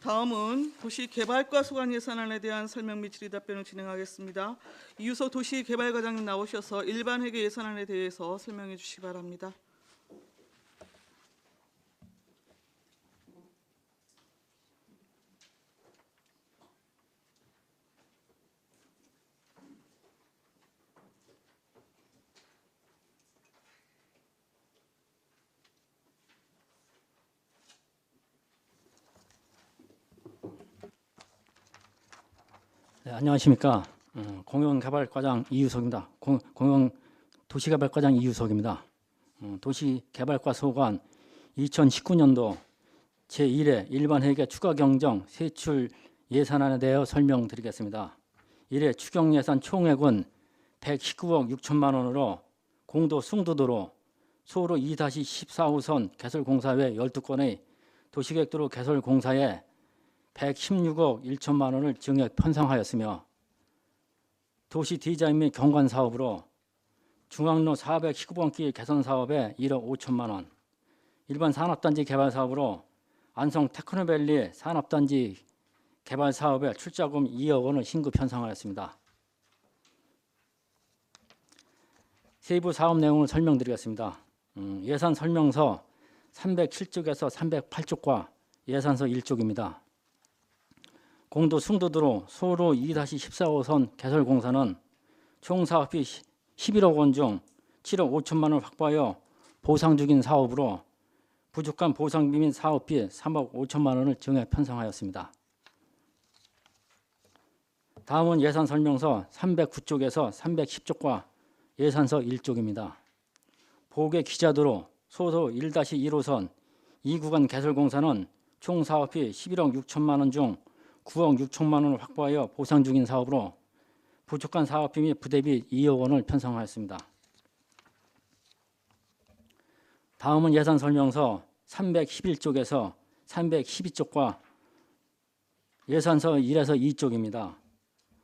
다음은 도시개발과 소관 예산안에 대한 설명 및 질의 답변을 진행하겠습니다. 이유석 도시개발과장님 나오셔서 일반 회계 예산안에 대해서 설명해 주시기 바랍니다. 네, 안녕하십니까. 공영개발과장 이유석입니다. 공영도시개발과장 이유석입니다. 도시개발과 소관 2019년도 제1회 일반회계 추가경정 세출 예산안에 대하여 설명드리겠습니다. 1회 추경예산 총액은 119억 6천만 원으로 공도 숭도도로 소로 2-14호선 개설공사 외 12건의 도시계획도로 개설공사에 116억 1천만 원을 증액 편성하였으며 도시 디자인 및 경관 사업으로 중앙로 419번 길 개선 사업에 1억 5천만 원, 일반 산업단지 개발 사업으로 안성 테크노밸리 산업단지 개발 사업에 출자금 2억 원을 신급 편성하였습니다. 세부 사업 내용을 설명드리겠습니다. 예산 설명서 307쪽에서 308쪽과 예산서 1쪽입니다. 공도 숭도도로 소로 2-14호선 개설공사는 총 사업비 11억 원 중 7억 5천만 원을 확보하여 보상 중인 사업으로 부족한 보상비 및 사업비 3억 5천만 원을 증액 편성하였습니다. 다음은 예산 설명서 309쪽에서 310쪽과 예산서 1쪽입니다. 보계 기자도로 소소 1-1호선 2구간 개설공사는 총 사업비 11억 6천만 원 중 9억 6천만 원을 확보하여 보상 중인 사업으로 부족한 사업비 및 부대비 2억 원을 편성하였습니다. 다음은 예산 설명서 311쪽에서 312쪽과 예산서 1에서 2쪽입니다.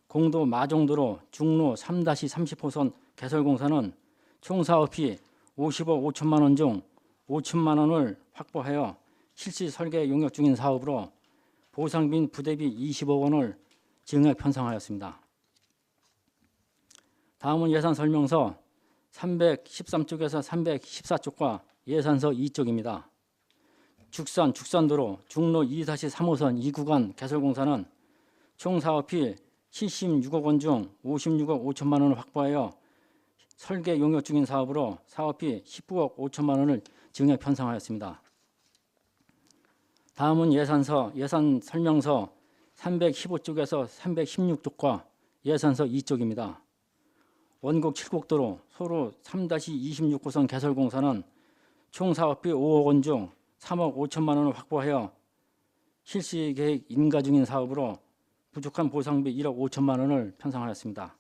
공도 마종도로 중로 3-30호선 개설공사는 총 사업비 50억 5천만 원 중 5천만 원을 확보하여 실시 설계 용역 중인 사업으로 보상비 및 부대비 20억 원을 증액 편성하였습니다. 다음은 예산 설명서 313쪽에서 314쪽과 예산서 2쪽입니다. 죽산도로 중로 2-3호선 2구간 개설공사는 총 사업비 76억 원 중 56억 5천만 원을 확보하여 설계 용역 중인 사업으로 사업비 19억 5천만 원을 증액 편성하였습니다. 다음은 예산 설명서 315쪽에서 316쪽과 예산서 2쪽입니다. 원곡 7곡도로 소로 3-26호선 개설공사는 총 사업비 5억 원 중 3억 5천만 원을 확보하여 실시계획 인가 중인 사업으로 부족한 보상비 1억 5천만 원을 편성하였습니다.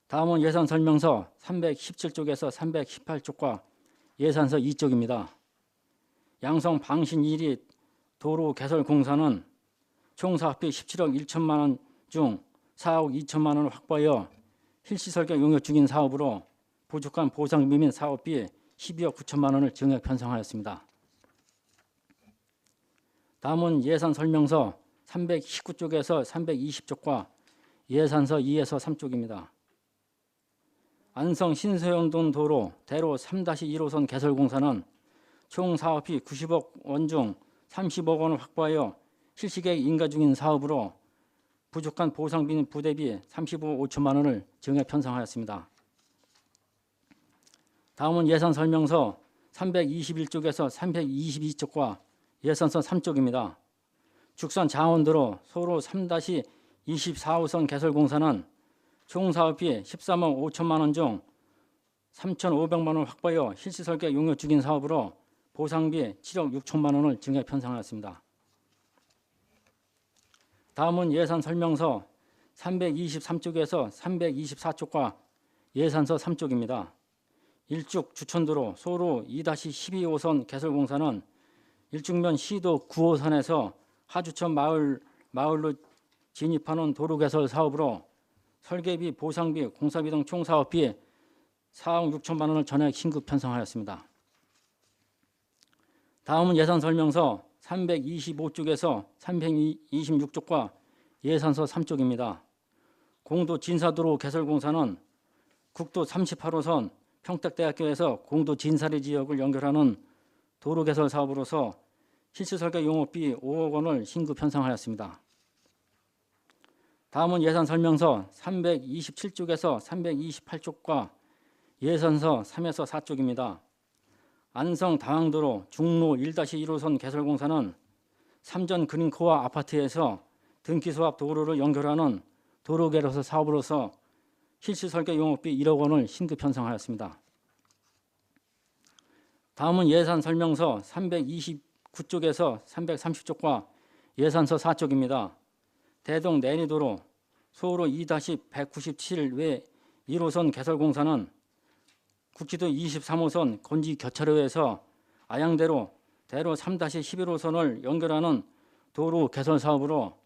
다음은 예산 설명서 317쪽에서 318쪽과 예산서 2쪽입니다. 양성 방신 1리 도로 개설 공사는 총 사업비 17억 1천만 원 중 4억 2천만 원을 확보하여 실시 설계 용역 중인 사업으로 부족한 보상비 및 사업비 12억 9천만 원을 증액 편성하였습니다. 다음은 예산 설명서 319쪽에서 320쪽과 예산서 2에서 3쪽입니다. 안성 신서영동 도로 대로 3-1호선 개설 공사는 총 사업비 90억 원 중 30억 원을 확보하여 실시계획 인가 중인 사업으로 부족한 보상비 및 부대비 35억 5천만 원을 증액 편성하였습니다. 다음은 예산 설명서 321쪽에서 322쪽과 예산서 3쪽입니다. 죽산 장원도로 소로 3-24호선 개설 공사는 총 사업비 13억 5천만 원 중 3,500만 원을 확보하여 실시 설계 용역 중인 사업으로 보상비 7억 6천만 원을 증액 편성하였습니다. 다음은 예산 설명서 323쪽에서 324쪽과 예산서 3쪽입니다. 일죽 주천도로 소로 2-12호선 개설공사는 일죽면 시도 9호선에서 하주천 마을로 진입하는 도로 개설 사업으로 설계비, 보상비, 공사비 등 총 사업비 4억 6천만 원을 전액 신급 편성하였습니다. 다음은 예산 설명서 325쪽에서 326쪽과 예산서 3쪽입니다. 공도 진사도로 개설공사는 국도 38호선 평택대학교에서 공도 진사리 지역을 연결하는 도로 개설 사업으로서 실시설계 용역비 5억 원을 신급 편성하였습니다. 다음은 예산 설명서 327쪽에서 328쪽과 예산서 3에서 4쪽입니다. 안성 다항도로 중로 1-1호선 개설공사는 삼전 그린코어 아파트에서 등기소 앞 도로를 연결하는 도로 개설 사업으로서 실시설계 용역비 1억 원을 신급 편성하였습니다. 다음은 예산 설명서 329쪽에서 330쪽과 예산서 4쪽입니다. 대동 내리도로 소로 2-197 외 1호선 개설공사는 국지도 23호선 건지 교차로에서 아양대로 대로 3-11호선을 연결하는 도로 개설 사업으로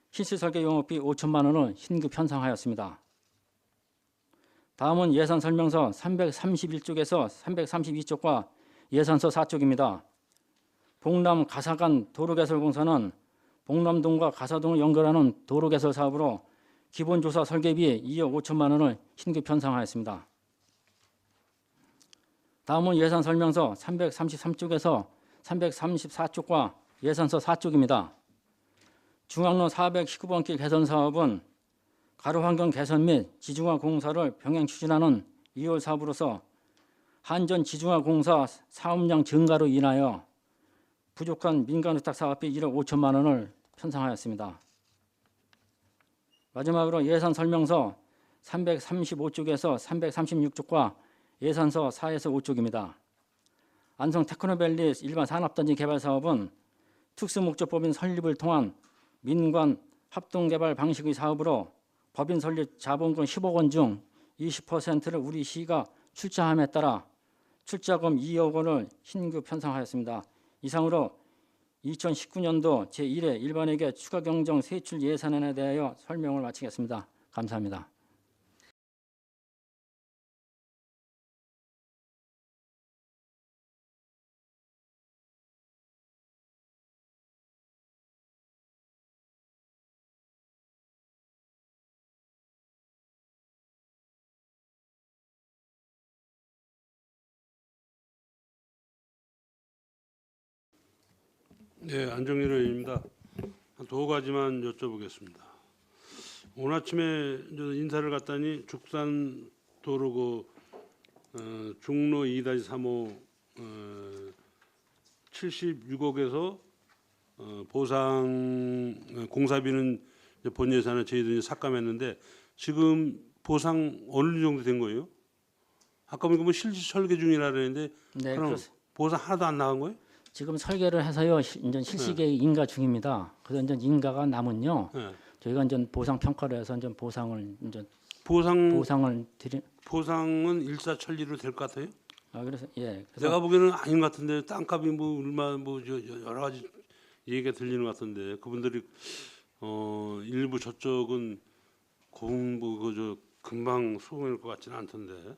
실시설계 용역비 5천만 원을 신급 편성하였습니다. 다음은 예산 설명서 331쪽에서 332쪽과 예산서 4쪽입니다. 봉남 가사간 도로개설공사는 봉남동과 가사동을 연결하는 도로개설 사업으로 기본조사 설계비 2억 5천만 원을 신급 편성하였습니다. 다음은 예산 설명서 333쪽에서 334쪽과 예산서 4쪽입니다. 중앙로 419번길 개선 사업은 가로환경 개선 및 지중화 공사를 병행 추진하는 2월 사업으로서 한전 지중화 공사 사업량 증가로 인하여 부족한 민간위탁 사업비 1억 5천만 원을 편성하였습니다. 마지막으로 예산 설명서 335쪽에서 336쪽과 예산서 4에서 5쪽입니다. 안성 테크노밸리 일반 산업단지 개발 사업은 특수목적법인 설립을 통한 민관 합동개발 방식의 사업으로 법인 설립 자본금 10억 원 중 20%를 우리 시가 출자함에 따라 출자금 2억 원을 신규 편성하였습니다. 이상으로 2019년도 제1회 일반회계 추가경정 세출 예산안에 대하여 설명을 마치겠습니다. 감사합니다. 네, 안정일 의원입니다. 한 두 가지만 여쭤보겠습니다. 오늘 아침에 인사를 갔더니 죽산 도로 중로 2-3호 76억에서 보상 공사비는 본 예산을 저희들이 삭감했는데 지금 보상 어느 정도 된 거예요? 아까 보니까 뭐 실시 설계 중이라 그랬는데 네, 그럼 그렇습니다. 보상 하나도 안 나간 거예요? 지금 설계를 해서요. 이제 실시계획 인가 중입니다. 그래서 이제 인가가 남은요. 네. 저희가 이제 보상 평가를 해서 이제 보상을 드리. 보상은 일사천리로 될 것 같아요? 그래서 예. 그래서 내가 보기에는 아닌 것 같은데 땅값이 뭐 얼마 뭐 여러 가지 얘기가 들리는 것 같은데 그분들이 일부 저쪽은 공부 그저 금방 수긍할 것 같지는 않던데.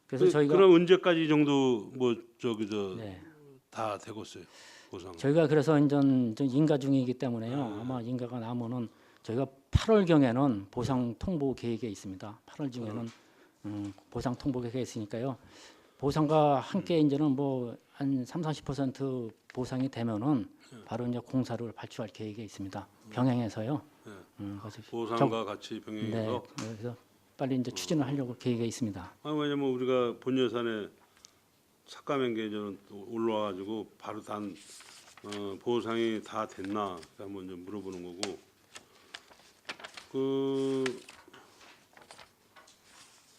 그래서 저희가 그럼 언제까지 이 정도 뭐 저기 네. 다 되고 있어요 보상? 저희가 그래서 이제 인가 중이기 때문에요. 아마 인가가 나면은 저희가 8월 경에는 보상 통보 계획에 있습니다. 8월 중에는 보상 통보 계획에 있으니까요. 보상과 함께 이제는 뭐 한 30-40% 보상이 되면은 바로 이제 공사를 발주할 계획에 있습니다. 병행해서요. 그래서 보상과 같이 병행해서. 네, 그래서 빨리 이제 추진을 하려고 계획에 있습니다. 왜냐면 우리가 본 예산에 삭감한 게 저는 올라와가지고 바로 보상이 다 됐나 한번 좀 물어보는 거고.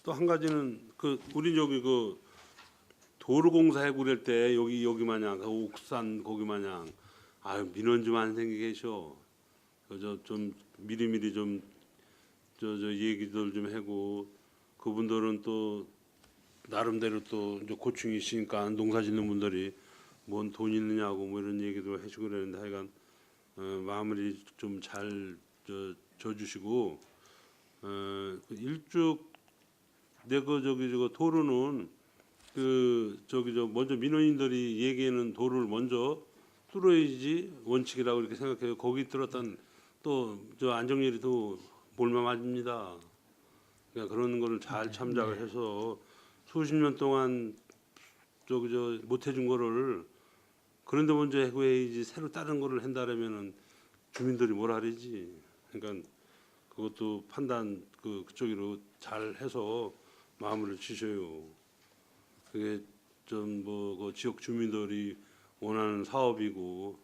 또 한 가지는 우리 저기 도로공사 해고 그럴 때 여기 마냥 옥산 거기 마냥 민원 좀 안 생기게 계셔. 좀 미리미리 좀 얘기들 좀 하고 그분들은 또 나름대로 또 이제 고충이 있으니까 농사 짓는 분들이 뭔 돈 있느냐고 뭐 이런 얘기도 해주고 그러는데 하여간 마무리 좀 잘 져주시고 일쭉 내가 저거 도로는 먼저 민원인들이 얘기하는 도로를 먼저 뚫어야지 원칙이라고 이렇게 생각해요. 거기 뚫었던 또 저 안정열이 또 볼만 맞습니다. 그러니까 그런 거를 잘 참작을 해서 수십 년 동안 저기 저 못해준 거를 그런데 먼저 해고해야지 새로 다른 거를 한다라면은 주민들이 뭐라 그러지. 그러니까 그것도 판단 그쪽으로 잘 해서 마무리를 지셔요. 그게 좀 뭐 그 지역 주민들이 원하는 사업이고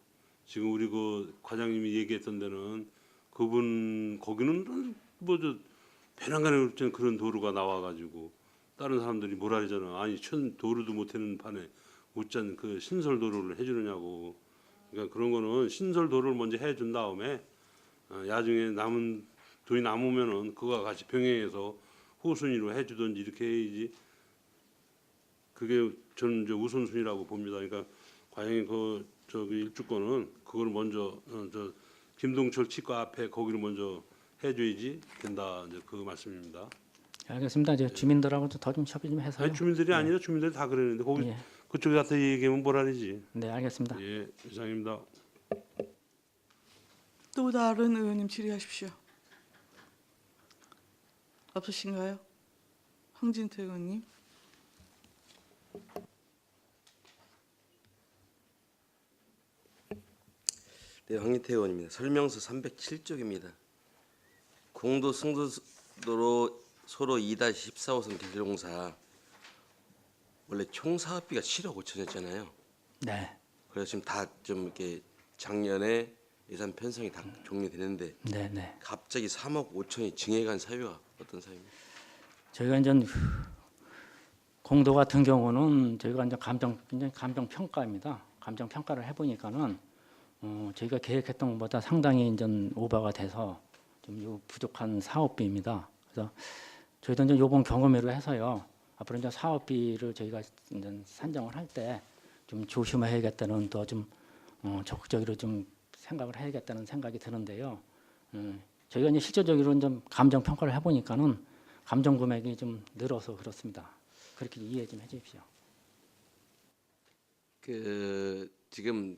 지금 우리 그 과장님이 얘기했던 데는 그분 거기는 뭐저 배낭간에 없잖아 그런 도로가 나와가지고 다른 사람들이 뭐라 하잖아. 아니 천 도로도 못하는 판에 어쩐 그 신설 도로를 해주느냐고. 그러니까 그런 거는 신설 도로를 먼저 해준 다음에 나중에 남은 돈이 남으면은 그거와 같이 병행해서 후순위로 해주든지 이렇게 해야지. 그게 저는 이제 우선순위라고 봅니다. 그러니까 과연 그 저기 일주권은 그걸 먼저 저 김동철 치과 앞에 거기를 먼저 해줘야지 된다. 이제 그 말씀입니다. 알겠습니다. 이제 주민들하고도 더 좀 협의 좀 해서요. 아니 주민들이 아니라 주민들이 다 그러는데 거기 예. 그쪽에 가서 얘기하면 뭐라 그러지. 네, 알겠습니다. 예, 이상입니다. 또 다른 의원님 질의하십시오. 없으신가요? 황진태 의원님. 네, 황희태 의원입니다. 설명서 307쪽입니다. 공도 승도도로 소로 2-14호선 개설공사 원래 총 사업비가 7억 5천이었잖아요. 네, 그래서 지금 다 좀 이렇게 작년에 예산 편성이 다 종료되는데 네, 네. 갑자기 3억 5천이 증액한 사유가 어떤 사유입니까? 저희가 이제 공도 같은 경우는 저희가 이제 굉장히 감정 평가입니다. 감정 평가를 해보니까는 저희가 계획했던 것보다 상당히 이제 오버가 돼서 좀 부족한 사업비입니다. 그래서 저희도 이제 이번 경험으로 해서요. 앞으로 이제 사업비를 저희가 이제 산정을 할 때 좀 조심해야겠다는 또 좀 적극적으로 좀 생각을 해야겠다는 생각이 드는데요. 저희가 이제 실질적으로 좀 감정 평가를 해보니까는 감정 금액이 좀 늘어서 그렇습니다. 그렇게 이해 좀 해주십시오. 그 지금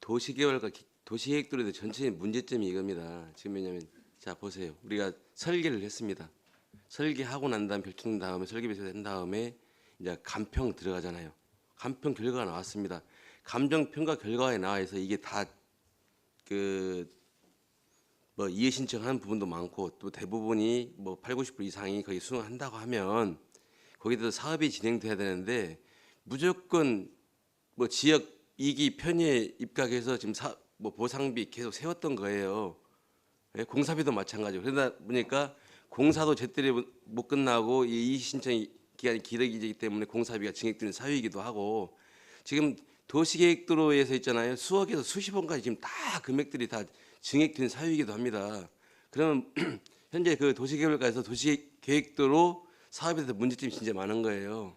도시개발과 도시계획도로의 전체의 문제점이 이겁니다. 지금 왜냐하면 자 보세요. 우리가 설계를 했습니다. 설계하고 난 다음 결정 다음에 설계비서 한 다음에 이제 감평 들어가잖아요. 감평 결과가 나왔습니다. 감정 평가 결과에 나와 있어 이게 다 그 뭐 이해 신청하는 부분도 많고 또 대부분이 뭐 80, 90% 이상이 거의 수긍한다고 하면 거기에 대해서 사업이 진행돼야 되는데 무조건 뭐 지역 이기 편의에 입각해서 지금 뭐 보상비 계속 세웠던 거예요. 예, 공사비도 마찬가지고 그러다 보니까 공사도 제때로 못 끝나고 이 이의 신청 기간이 길어지기 때문에 공사비가 증액되는 사유이기도 하고 지금 도시계획도로에서 있잖아요. 수억에서 수십억까지 지금 다 금액들이 다 증액된 사유이기도 합니다. 그러면 현재 그 도시개발과에서 도시계획도로 사업에 대해서 문제점이 진짜 많은 거예요.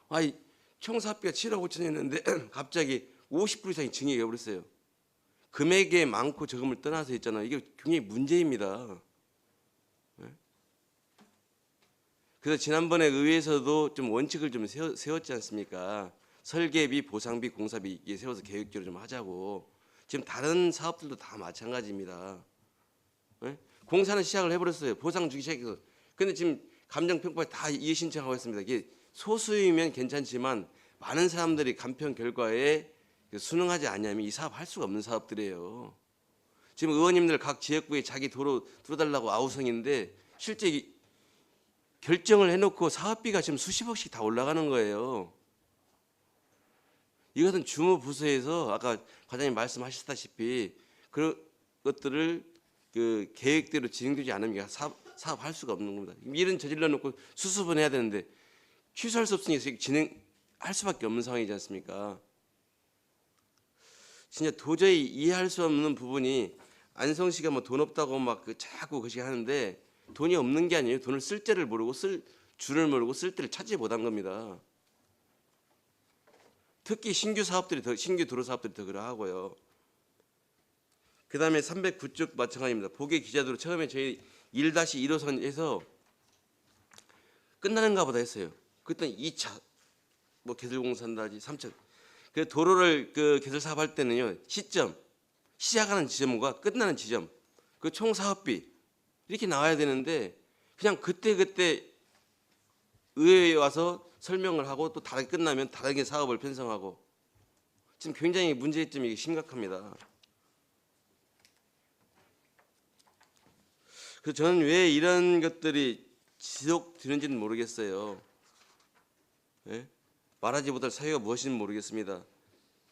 아니 총 사업비가 7억 5천이었는데 갑자기 50% 이상이 증액이 돼버렸어요. 금액에 많고 적음을 떠나서 있잖아요. 이게 굉장히 문제입니다. 그래서 지난번에 의회에서도 좀 원칙을 좀 세웠지 않습니까? 설계비, 보상비, 공사비 이게 세워서 계획적으로 좀 하자고. 지금 다른 사업들도 다 마찬가지입니다. 공사는 시작을 해버렸어요. 보상 주기 시작해서. 근데 지금 감정평가에 다 이의 신청하고 있습니다. 이게 소수이면 괜찮지만 많은 사람들이 감평 결과에 순응하지 않으면 이 사업 할 수가 없는 사업들이에요. 지금 의원님들 각 지역구에 자기 도로 뚫어달라고 아우성인데 실제 결정을 해놓고 사업비가 지금 수십억씩 다 올라가는 거예요. 이것은 주무부서에서 아까 과장님 말씀하셨다시피 그런 것들을 그 계획대로 진행되지 않으면 사업할 수가 없는 겁니다. 일은 저질러 놓고 수습은 해야 되는데 취소할 수 없으니까 진행할 수밖에 없는 상황이지 않습니까? 진짜 도저히 이해할 수 없는 부분이 안성시가 뭐 돈 없다고 막 자꾸 그식 하는데 돈이 없는 게 아니에요. 돈을 쓸 때를 모르고 쓸 줄을 모르고 쓸 때를 찾지 못한 겁니다. 특히 신규 도로 사업들이 더 그러하고요. 그다음에 309쪽 마찬가지입니다. 보게 기자도로 처음에 저희 1-1호선에서 끝나는가 보다 했어요. 그랬더니 2차 뭐 개설공사한다지 3차. 그 도로를 그 개설 사업할 때는요 시점, 시작하는 지점과 끝나는 지점, 그 총 사업비 이렇게 나와야 되는데 그냥 그때 의회에 와서 설명을 하고 또 다르게 끝나면 다르게 사업을 편성하고 지금 굉장히 문제점이 심각합니다. 그래서 저는 왜 이런 것들이 지속되는지는 모르겠어요. 예? 말하지 못할 사유가 무엇인지 모르겠습니다.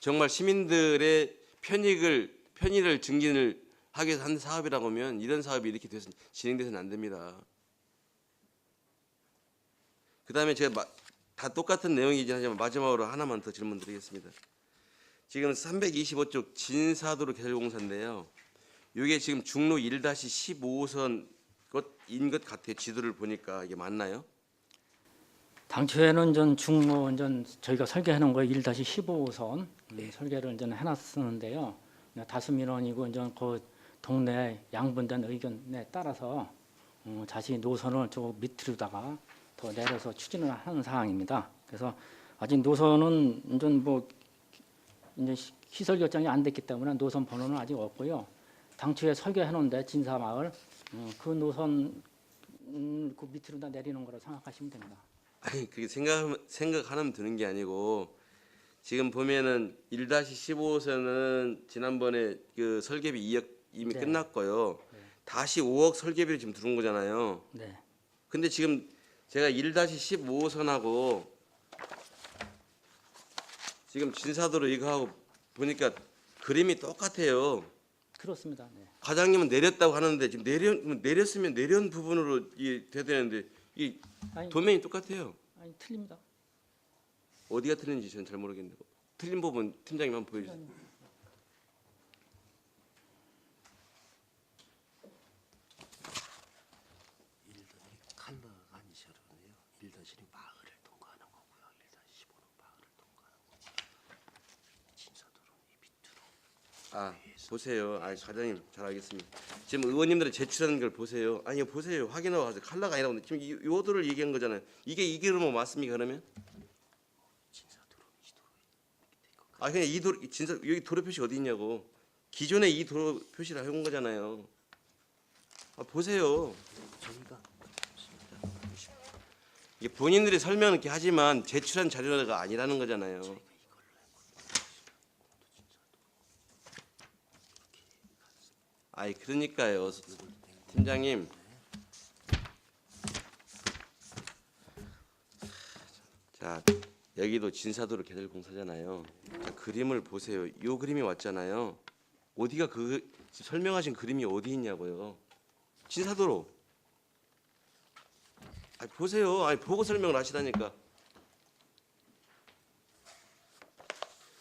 정말 시민들의 편의를 증진을 하기 위해서 한 사업이라고 하면 이런 사업이 이렇게 진행돼서는 안 됩니다. 그다음에 제가 다 똑같은 내용이긴 하지만 마지막으로 하나만 더 질문드리겠습니다. 지금 325쪽 진사도로 개설공사인데요. 이게 지금 중로 1-15호선 것인 것 같아요. 지도를 보니까 이게 맞나요? 당초에는 중로 저희가 설계해놓은 거 1-15호선 설계를 해놨었는데요. 다수 민원이고 그 동네 양분된 의견에 따라서 자신이 노선을 저 밑으로다가 더 내려서 추진을 하는 상황입니다. 그래서 아직 노선은 이제 시설 결정이 안 됐기 때문에 노선 번호는 아직 없고요. 당초에 설계해놓은데 진사마을 그 노선 그 밑으로다 내리는 거라 생각하시면 됩니다. 아니 그게 생각하면 드는 게 아니고 지금 보면은 1-15호선은 지난번에 그 설계비 2억 이미 네. 끝났고요. 네. 다시 5억 설계비를 지금 들어온 거잖아요. 네. 근데 지금 제가 1-15호선하고 지금 진사도로 이거 하고 보니까 그림이 똑같아요. 그렇습니다. 네. 과장님은 내렸다고 하는데 지금 내렸으면 내려온 부분으로 이게 돼야 되는데 이 아니, 도면이 똑같아요. 아니 틀립니다. 어디가 틀린지 저는 잘 모르겠네요. 틀린 부분 팀장님 한번 보여주세요. 컬러가 아니셔로네요. 1-1이 마을을 통과하는 거고요. 1-15는 마을을 통과하는 거고. 진사도로는 이 밑으로. 아 보세요. 아 과장님 잘 알겠습니다. 지금 의원님들이 제출하는 걸 보세요. 아니 보세요. 확인하고 가세요. 컬러가 아니라고 지금 이 도를 얘기한 거잖아요. 이게 그러면 맞습니까 그러면? 진사도로는 이 도로 밑에 거. 아 그냥 이 도로 진짜 여기 도로 표시 어디 있냐고. 기존에 이 도로 표시를 해온 거잖아요. 아 보세요. 저희가 이게 본인들이 설명은 이렇게 하지만 제출한 자료가 아니라는 거잖아요. 아이 그러니까요, 팀장님. 자 여기도 진사도로 개설공사잖아요. 자 그림을 보세요. 요 그림이 왔잖아요. 어디가 그 설명하신 그림이 어디 있냐고요. 진사도로. 아 보세요. 아니 보고 설명을 하시다니까.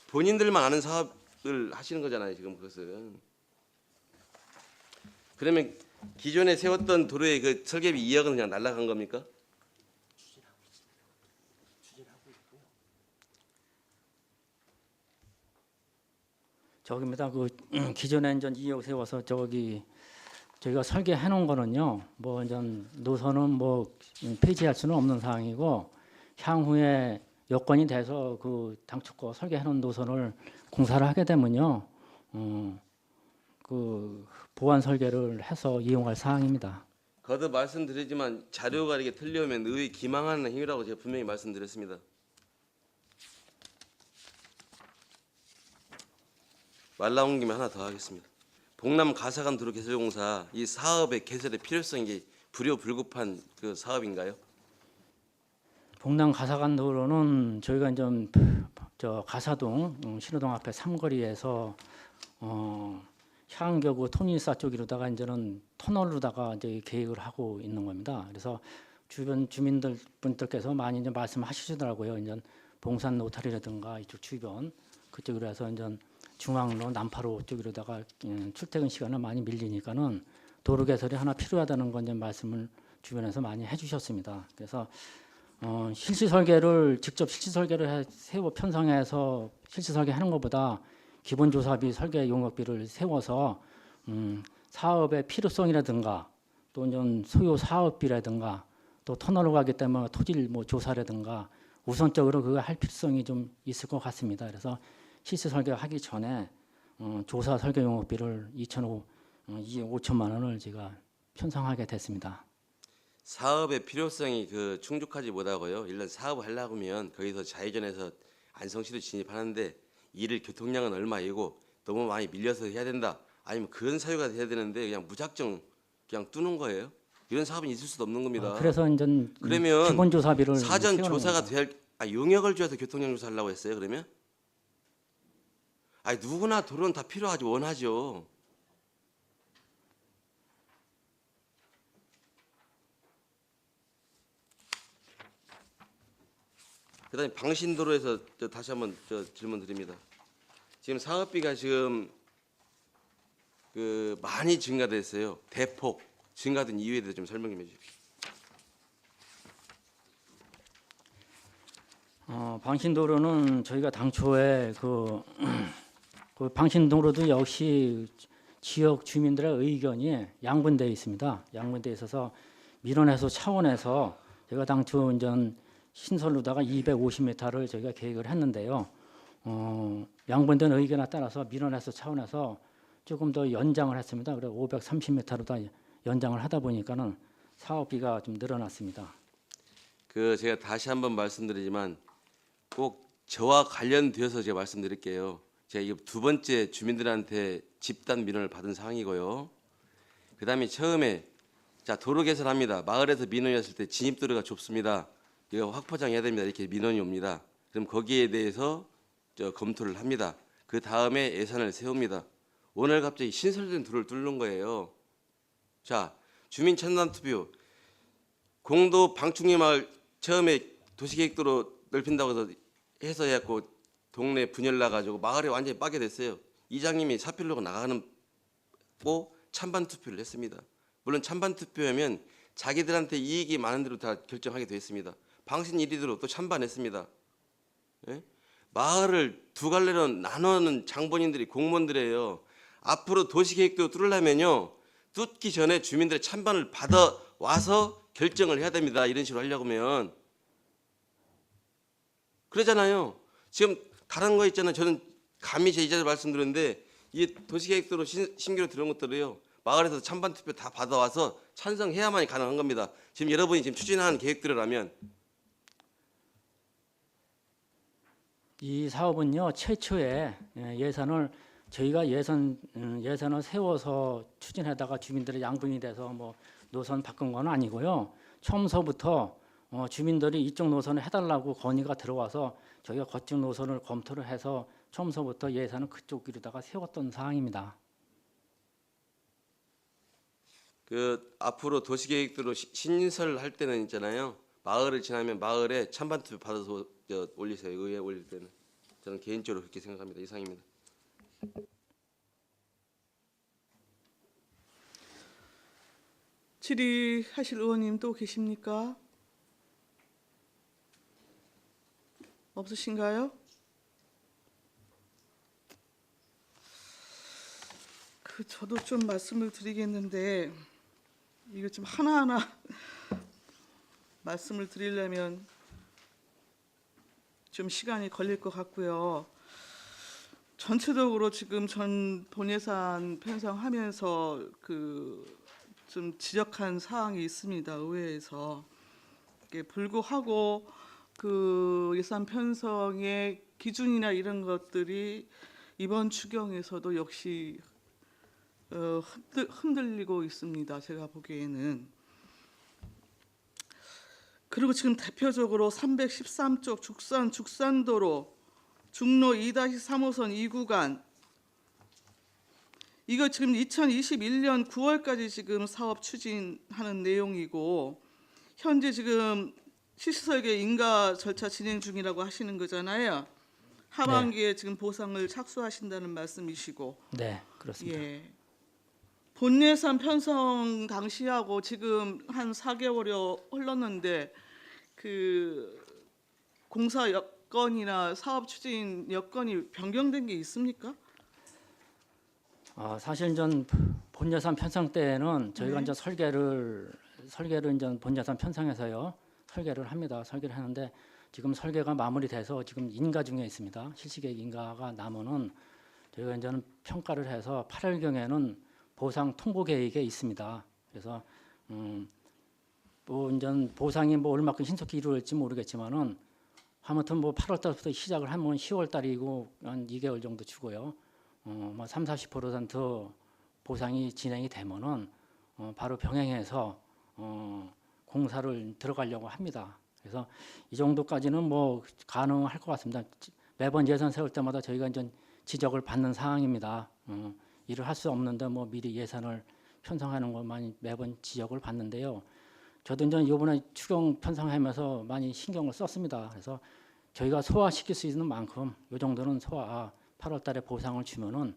본인들만 아는 사업을 하시는 거잖아요. 지금 그것은. 그러면 기존에 세웠던 도로의 그 설계비 2억은 그냥 날라간 겁니까? 저기입니다. 그 기존에 2억 세워서 저희가 설계해 놓은 거는요. 노선은 폐지할 수는 없는 상황이고 향후에 여건이 돼서 그 당초 거 설계해 놓은 노선을 공사를 하게 되면요. 그 보완 설계를 해서 이용할 사항입니다. 거듭 말씀드리지만 자료가 이렇게 틀리면 의회 기망하는 힘이라고 제가 분명히 말씀드렸습니다. 말 나온 김에 하나 더 하겠습니다. 봉남 가사간 도로 개설공사 이 사업의 개설의 필요성이 불효불급한 그 사업인가요? 봉남 가사간 도로는 저희가 저 가사동 신호동 앞에 삼거리에서 향교구 토니사 쪽으로다가 이제는 터널로다가 이제 계획을 하고 있는 겁니다. 그래서 주변 주민분들께서 많이 이제 말씀하시더라고요. 이제 봉산 노타리라든가 이쪽 주변 그쪽으로 해서 이제 중앙로 남파로 쪽으로다가 출퇴근 시간을 많이 밀리니까는 도로 개설이 하나 필요하다는 건 이제 말씀을 주변에서 많이 해주셨습니다. 그래서 실시 설계를 직접 실시 설계를 세워 편성해서 실시 설계하는 것보다 기본 조사비 설계 용역비를 세워서 사업의 필요성이라든가 또 소요 사업비라든가 또 터널로 가기 때문에 토질 조사라든가 우선적으로 그거 할 필요성이 좀 있을 것 같습니다. 그래서 시세 설계하기 전에 조사 설계 용역비를 5천만 원을 제가 편성하게 됐습니다. 사업의 필요성이 그 충족하지 못하고요. 일단 사업을 하려고 하면 거기서 좌회전해서 안성시로 진입하는데 일을 교통량은 얼마이고 너무 많이 밀려서 해야 된다. 아니면 그런 사유가 돼야 되는데 그냥 무작정 그냥 뚫는 거예요. 이런 사업은 있을 수도 없는 겁니다. 그래서 이제 그러면 기본 조사비를 사전 세우는 조사가 겁니다. 될 용역을 줘서 교통량 조사하려고 했어요. 그러면 아니 누구나 도로는 다 필요하죠. 원하죠. 그다음에 방신도로에서 다시 한번 질문 드립니다. 지금 사업비가 지금 그 많이 증가됐어요. 대폭 증가된 이유에 대해서 좀 설명 좀 해주십시오. 방신도로는 저희가 당초에 그 방신도로도 역시 지역 주민들의 의견이 양분되어 있습니다. 양분되어 있어서 민원해소 차원에서 제가 당초 이제 신설로다가 250m를 저희가 계획을 했는데요. 양분된 의견에 따라서 민원해소 차원에서 조금 더 연장을 했습니다. 그래서 530m로 다 연장을 하다 보니까는 사업비가 좀 늘어났습니다. 그 제가 다시 한번 말씀드리지만 꼭 저와 관련되어서 제가 말씀드릴게요. 제가 이게 두 번째 주민들한테 집단 민원을 받은 사항이고요. 그다음에 처음에 자 도로 개설합니다. 마을에서 민원이 왔을 때 진입도로가 좁습니다. 이거 확포장해야 됩니다. 이렇게 민원이 옵니다. 그럼 거기에 대해서 검토를 합니다. 그 다음에 예산을 세웁니다. 오늘 갑자기 신설된 도로를 뚫는 거예요. 자 주민 찬반 투표 공도 방충리 마을 처음에 도시계획도로 넓힌다고 해서 해갖고 동네 분열 나가지고 마을에 완전히 빠게 됐어요. 이장님이 사필로가 나가는 찬반 투표를 했습니다. 물론 찬반 투표하면 자기들한테 이익이 많은 대로 다 결정하게 돼 있습니다. 방신 1위대로 또 찬반했습니다. 예? 마을을 두 갈래로 나누는 장본인들이 공무원들이에요. 앞으로 도시계획도 뚫으려면요. 뚫기 전에 주민들의 찬반을 받아와서 결정을 해야 됩니다. 이런 식으로 하려고 하면. 그러잖아요. 지금 다른 거 있잖아요. 저는 감히 제 이자를 말씀드렸는데 이 도시계획도로 신규로 들어온 것들이요. 마을에서 찬반 투표 다 받아와서 찬성해야만이 가능한 겁니다. 지금 여러분이 지금 추진하는 계획들이라면 이 사업은요 최초에 예산을 저희가 예산을 세워서 추진하다가 주민들의 양분이 돼서 뭐 노선 바꾼 건 아니고요. 처음서부터 주민들이 이쪽 노선을 해달라고 건의가 들어와서 저희가 그쪽 노선을 검토를 해서 처음서부터 예산은 그쪽으로다가 세웠던 사항입니다. 그 앞으로 도시계획도로 신설할 때는 있잖아요. 마을을 지나면 마을에 찬반 투표 받아서 올리세요. 의회 올릴 때는 저는 개인적으로 그렇게 생각합니다. 이상입니다. 질의하실 의원님 또 계십니까? 없으신가요? 저도 좀 말씀을 드리겠는데 이거 좀 하나하나 말씀을 드리려면 좀 시간이 걸릴 것 같고요. 전체적으로 지금 전 본예산 편성하면서 좀 지적한 사항이 있습니다. 의회에서 불구하고 그 예산 편성의 기준이나 이런 것들이 이번 추경에서도 역시 흔들리고 있습니다. 제가 보기에는. 그리고 지금 대표적으로 313쪽 죽산도로 중로 2-3호선 2구간 이거 지금 2021년 9월까지 지금 사업 추진하는 내용이고 현재 지금 실시설계 인가 절차 진행 중이라고 하시는 거잖아요. 하반기에 네. 지금 보상을 착수하신다는 말씀이시고. 네, 그렇습니다. 예. 본예산 편성 당시하고 지금 한 4개월여 흘렀는데 그 공사 여건이나 사업 추진 여건이 변경된 게 있습니까? 사실 전 본예산 편성 때는 저희가 네. 이제 설계를 이제 본예산 편성해서요 설계를 합니다. 설계를 하는데 지금 설계가 마무리돼서 지금 인가 중에 있습니다. 실시계획 인가가 나면은 저희가 이제는 평가를 해서 8월경에는 보상 통보 계획에 있습니다. 그래서 뭐 이제 보상이 뭐 얼마큼 신속히 이루어질지 모르겠지만은 아무튼 뭐 8월 달부터 시작을 하면 10월 달이고 한 2개월 정도 주고요. 뭐 30~40% 보상이 진행이 되면은 바로 병행해서 공사를 들어가려고 합니다. 그래서 이 정도까지는 뭐 가능할 것 같습니다. 매번 예산 세울 때마다 저희가 이제 지적을 받는 상황입니다. 일을 할 수 없는데 뭐 미리 예산을 편성하는 것만 매번 지적을 받는데요. 저도 이제 이번에 추경 편성하면서 많이 신경을 썼습니다. 그래서 저희가 소화시킬 수 있는 만큼 이 정도는 소화, 8월 달에 보상을 주면은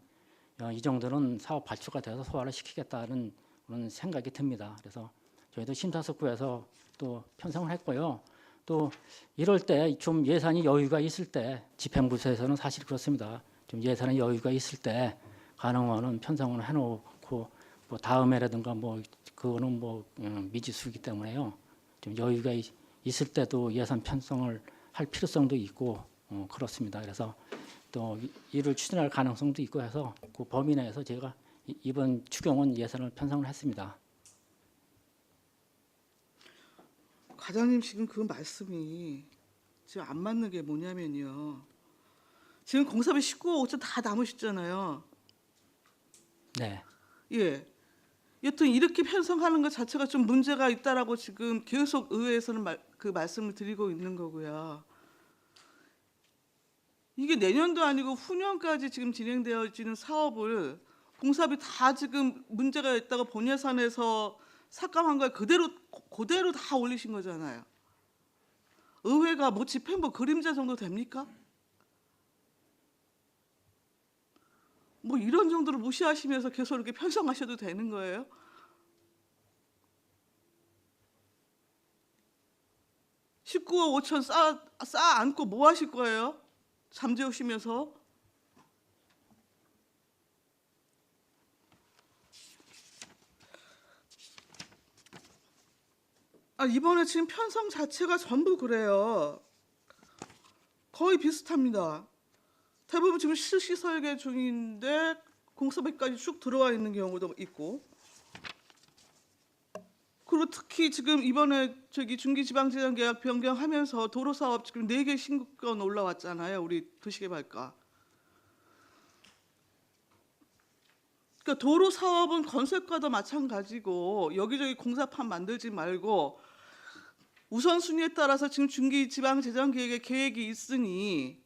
이 정도는 사업 발주가 돼서 소화를 시키겠다는 그런 생각이 듭니다. 그래서 저희도 심사숙고해서 또 편성을 했고요. 또 이럴 때 좀 예산이 여유가 있을 때 집행부서에서는 사실 그렇습니다. 좀 예산의 여유가 있을 때 가능한 편성을 해놓고 뭐 다음해라든가 뭐 그거는 뭐 미지수이기 때문에요. 좀 여유가 있을 때도 예산 편성을 할 필요성도 있고 그렇습니다. 그래서 또 이를 추진할 가능성도 있고 해서 그 범위 내에서 제가 이번 추경은 예산을 편성을 했습니다. 과장님 지금 그 말씀이 지금 안 맞는 게 뭐냐면요. 지금 공사비 19억 5천 다 남으셨잖아요. 네. 예. 여튼 이렇게 편성하는 것 자체가 좀 문제가 있다라고 지금 계속 의회에서는 그 말씀을 드리고 있는 거고요. 이게 내년도 아니고 후년까지 지금 진행되어지는 사업을 공사비 다 지금 문제가 있다고 본 예산에서 삭감한 걸 그대로 다 올리신 거잖아요. 의회가 뭐 집행부 그림자 정도 됩니까? 뭐 이런 정도로 무시하시면서 계속 이렇게 편성하셔도 되는 거예요? (19억 5천) 쌓아 안고 뭐 하실 거예요? 잠재우시면서. 이번에 지금 편성 자체가 전부 그래요. 거의 비슷합니다. 대부분 지금 실시 설계 중인데 공사비까지 쭉 들어와 있는 경우도 있고, 그리고 특히 지금 이번에 중기지방재정계약 변경하면서 도로사업 지금 4개 신규권 올라왔잖아요. 우리 도시개발과. 그러니까 도로사업은 건설과도 마찬가지고 여기저기 공사판 만들지 말고 우선순위에 따라서 지금 중기지방재정계획에 계획이 있으니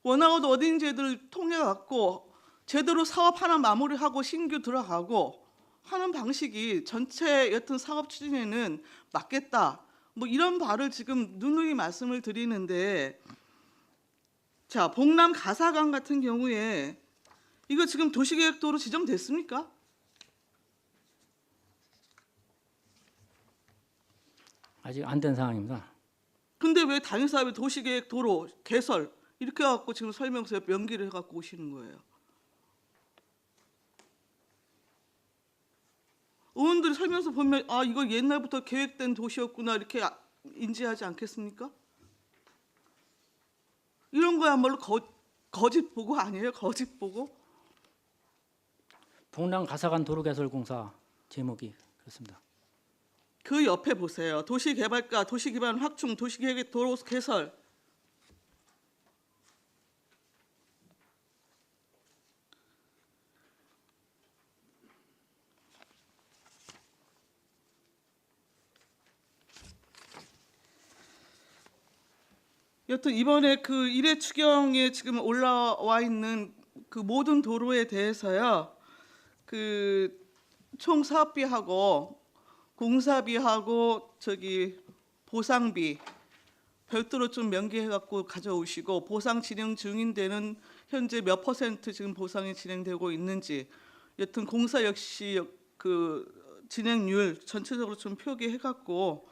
원하고도 어딘지들 통해 갖고 제대로 사업 하나 마무리하고 신규 들어가고 하는 방식이 전체 여튼 사업 추진에는 맞겠다. 뭐 이런 바를 지금 누누이 말씀을 드리는데, 자, 봉남 가사강 같은 경우에 이거 지금 도시계획도로 지정됐습니까? 아직 안 된 상황입니다. 근데 왜 단위사업에 도시계획 도로 개설 이렇게 해갖고 지금 설명서에 명기를 해갖고 오시는 거예요? 의원들이 설명서 보면 이거 옛날부터 계획된 도시였구나 이렇게 인지하지 않겠습니까? 이런 거야말로 거짓 보고 아니에요? 거짓 보고? 북남 가사간 도로개설공사 제목이 그렇습니다. 그 옆에 보세요. 도시개발과 도시기반 확충, 도시계획 도로 개설. 여튼 이번에 그 1회 추경에 지금 올라와 있는 그 모든 도로에 대해서요, 그 총 사업비하고 공사비하고 보상비 별도로 좀 명기해 갖고 가져오시고, 보상 진행 중인 데는 현재 몇 퍼센트 지금 보상이 진행되고 있는지, 여튼 공사 역시 그 진행률 전체적으로 좀 표기해 갖고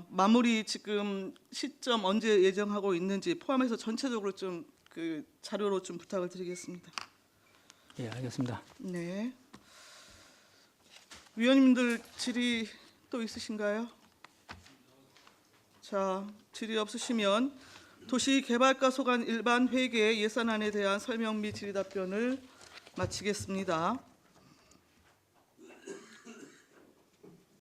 마무리 지금 시점 언제 예정하고 있는지 포함해서 전체적으로 좀 그 자료로 좀 부탁을 드리겠습니다. 예, 알겠습니다. 네. 위원님들 질의 또 있으신가요? 자, 질의 없으시면 도시개발과 소관 일반 회계 예산안에 대한 설명 및 질의 답변을 마치겠습니다.